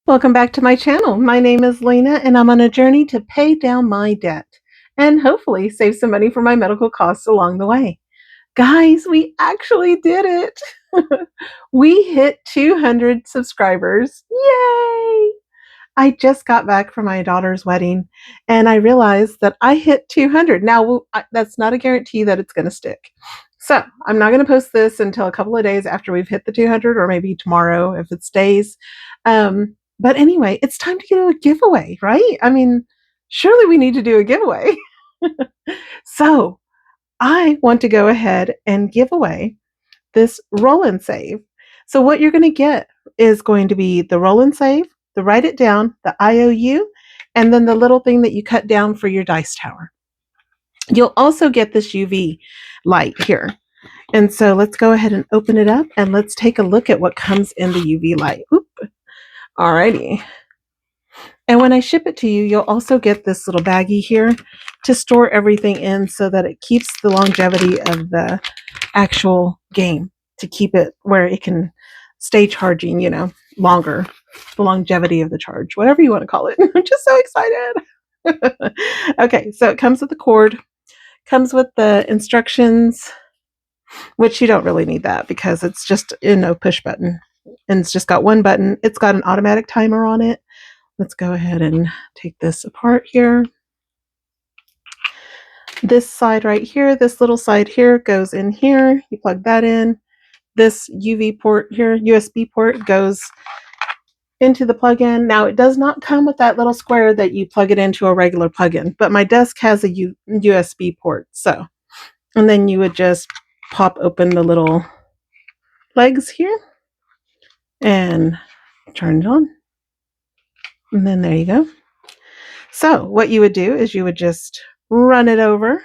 Welcome back to my channel. My name is Lena and I'm on a journey to pay down my debt and hopefully save some money for my medical costs along the way. Guys, we actually did it. We hit 200 subscribers. Yay! I just got back from my daughter's wedding and I realized that I hit 200. Now, that's not a guarantee that it's going to stick. So I'm not going to post this until a couple of days after we've hit the 200 or maybe tomorrow if it stays. But anyway, it's time to do a giveaway, right? I mean, surely we need to do a giveaway. So I want to go ahead and give away this roll and save. So what you're going to get is going to be the roll and save, the write it down, the IOU, and then the little thing that you cut down for your dice tower. You'll also get this UV light here. And so let's go ahead and open it up and let's take a look at what comes in the UV light. Oop. Alrighty. And when I ship it to you, you'll also get this little baggie here to store everything in so that it keeps the longevity of the actual game, to keep it where it can stay charging, longer, the longevity of the charge, whatever you want to call it. I'm just so excited. Okay, so it comes with the cord, comes with the instructions, which you don't really need that because it's just push button. And it's just got one button. It's got an automatic timer on it. Let's go ahead and take this apart here. This side right here, this little side here goes in here. You plug that in. This UV port here, USB port, goes into the plug-in. Now, it does not come with that little square that you plug it into a regular plug-in, but my desk has a USB port. So, and then you would just pop open the little legs here and turn it on. And then there you go. So what you would do is you would just run it over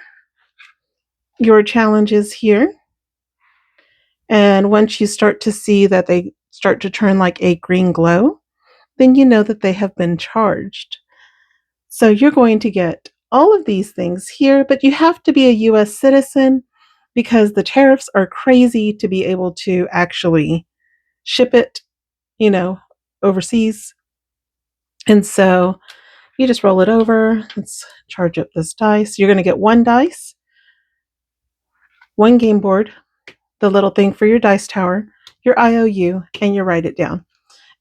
your challenges here. And once you start to see that they start to turn like a green glow, then you know that they have been charged. So you're going to get all of these things here, but you have to be a US citizen because the tariffs are crazy to be able to actually ship it, overseas. And so you just roll it over. Let's charge up this dice. You're going to get one dice, one game board, the little thing for your dice tower, your IOU, and you write it down.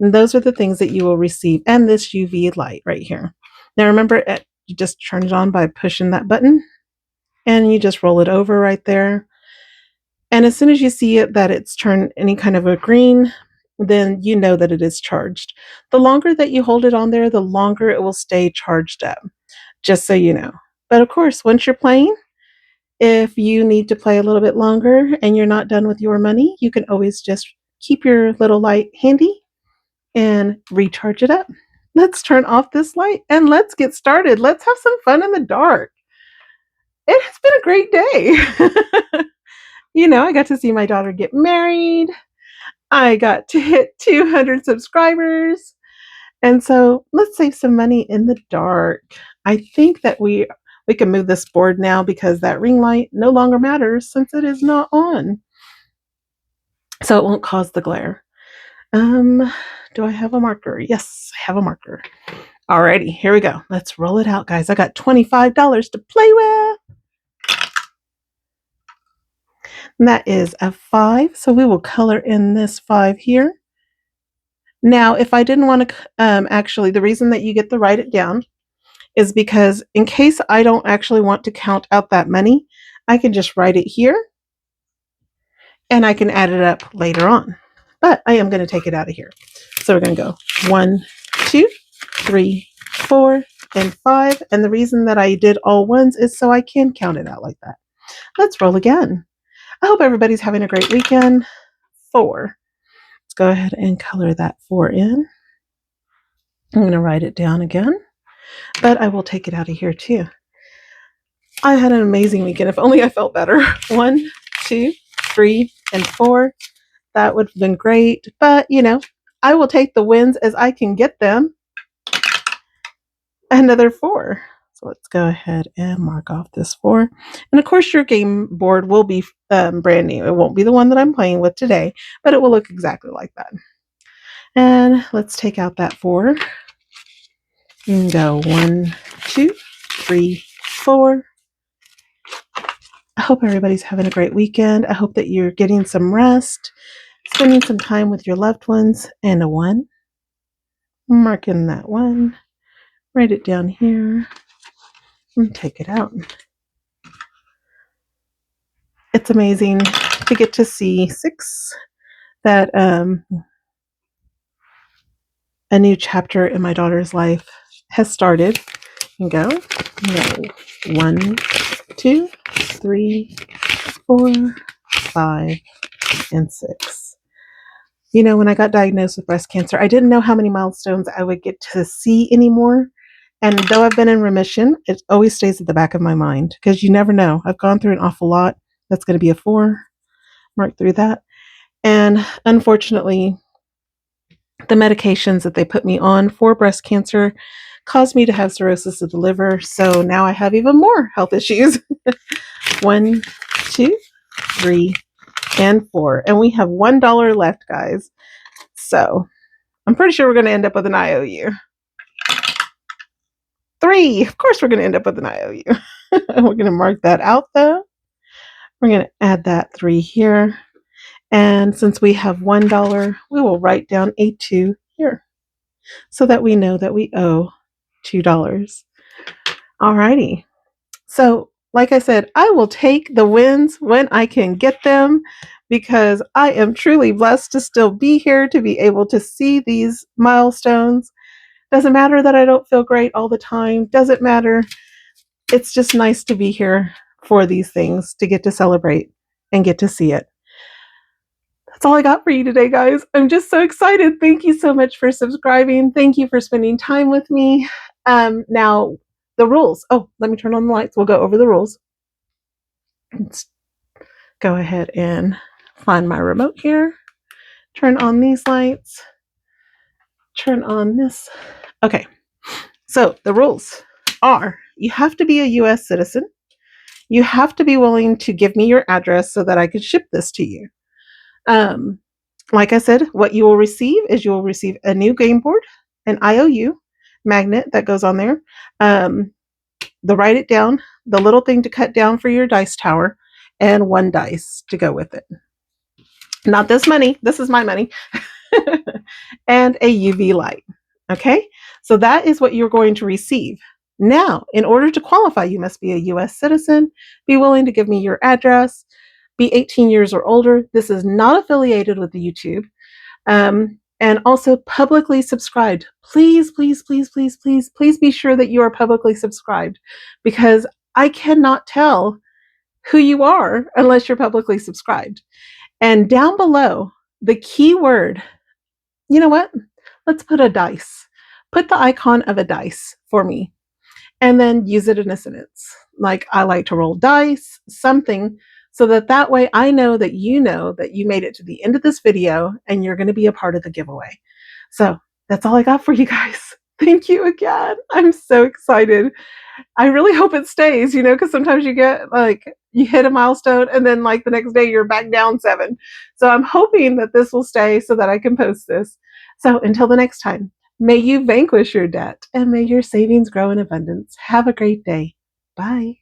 And those are the things that you will receive, and this UV light right here. Now remember, you just turn it on by pushing that button, and you just roll it over right there. And as soon as you see it that it's turned any kind of a green, then you know that it is charged. The longer that you hold it on there, the longer it will stay charged up, just so you know. But of course, once you're playing, if you need to play a little bit longer and you're not done with your money, you can always just keep your little light handy and recharge it up. Let's turn off this light and let's get started. Let's have some fun in the dark. It has been a great day. I got to see my daughter get married. I got to hit 200 subscribers. And so let's save some money in the dark. I think that we can move this board now because that ring light no longer matters since it is not on. So it won't cause the glare. Do I have a marker? Yes, I have a marker. Alrighty, here we go. Let's roll it out, guys. I got $25 to play with. And that is a 5. So we will color in this 5 here. Now, if I didn't want to, actually, the reason that you get to write it down is because in case I don't actually want to count out that money, I can just write it here and I can add it up later on. But I am going to take it out of here. So we're going to go 1, 2, 3, 4, and 5. And the reason that I did all ones is so I can count it out like that. Let's roll again. I hope everybody's having a great weekend. 4. Let's go ahead and color that 4 in. I'm going to write it down again, but I will take it out of here too. I had an amazing weekend. If only I felt better. 1, 2, 3, and 4. That would have been great, but I will take the wins as I can get them. Another 4. So let's go ahead and mark off this 4. And of course, your game board will be brand new. It won't be the one that I'm playing with today, but it will look exactly like that. And let's take out that 4. You can go 1, 2, 3, 4. I hope everybody's having a great weekend. I hope that you're getting some rest, spending some time with your loved ones. And a 1. Marking that 1. Write it down here and take it out. It's amazing to get to see 6, that a new chapter in my daughter's life has started. And go. No. 1, 2, 3, 4, 5, and 6. You know, when I got diagnosed with breast cancer, I didn't know how many milestones I would get to see anymore. And though I've been in remission, it always stays at the back of my mind because you never know. I've gone through an awful lot. That's going to be a 4. Mark through that. And unfortunately, the medications that they put me on for breast cancer caused me to have cirrhosis of the liver. So now I have even more health issues. 1, 2, 3, and 4. And we have $1 left, guys. So I'm pretty sure we're going to end up with an IOU. 3. Of course, we're going to end up with an IOU. We're going to mark that out, though. We're going to add that 3 here. And since we have $1, we will write down a 2 here so that we know that we owe $2. Alrighty. So, like I said, I will take the wins when I can get them because I am truly blessed to still be here, to be able to see these milestones. Doesn't matter that I don't feel great all the time. Doesn't matter. It's just nice to be here for these things, to get to celebrate and get to see it. That's all I got for you today, guys. I'm just so excited. Thank you so much for subscribing. Thank you for spending time with me. Now, the rules. Oh, let me turn on the lights. We'll go over the rules. Let's go ahead and find my remote here. Turn on these lights. Turn on this. Okay. So the rules are you have to be a U.S. citizen. You have to be willing to give me your address so that I can ship this to you. Like I said, what you will receive is you will receive a new game board, an IOU magnet that goes on there, the write it down, the little thing to cut down for your dice tower, and 1 dice to go with it. Not this money. This is my money. And a UV light. Okay? So that is what you're going to receive. Now, in order to qualify, you must be a U.S. citizen, be willing to give me your address, be 18 years or older. This is not affiliated with the YouTube. And also publicly subscribed. Please, please, please, please, please, please be sure that you are publicly subscribed because I cannot tell who you are unless you're publicly subscribed. And down below, the keyword, you know what? Let's put a dice. Put the icon of a dice for me and then use it in a sentence. Like I like to roll dice, something, so that way I know that you made it to the end of this video and you're going to be a part of the giveaway. So that's all I got for you guys. Thank you again. I'm so excited. I really hope it stays, because sometimes you get like you hit a milestone and then like the next day you're back down 7. So I'm hoping that this will stay so that I can post this. So until the next time, may you vanquish your debt and may your savings grow in abundance. Have a great day. Bye.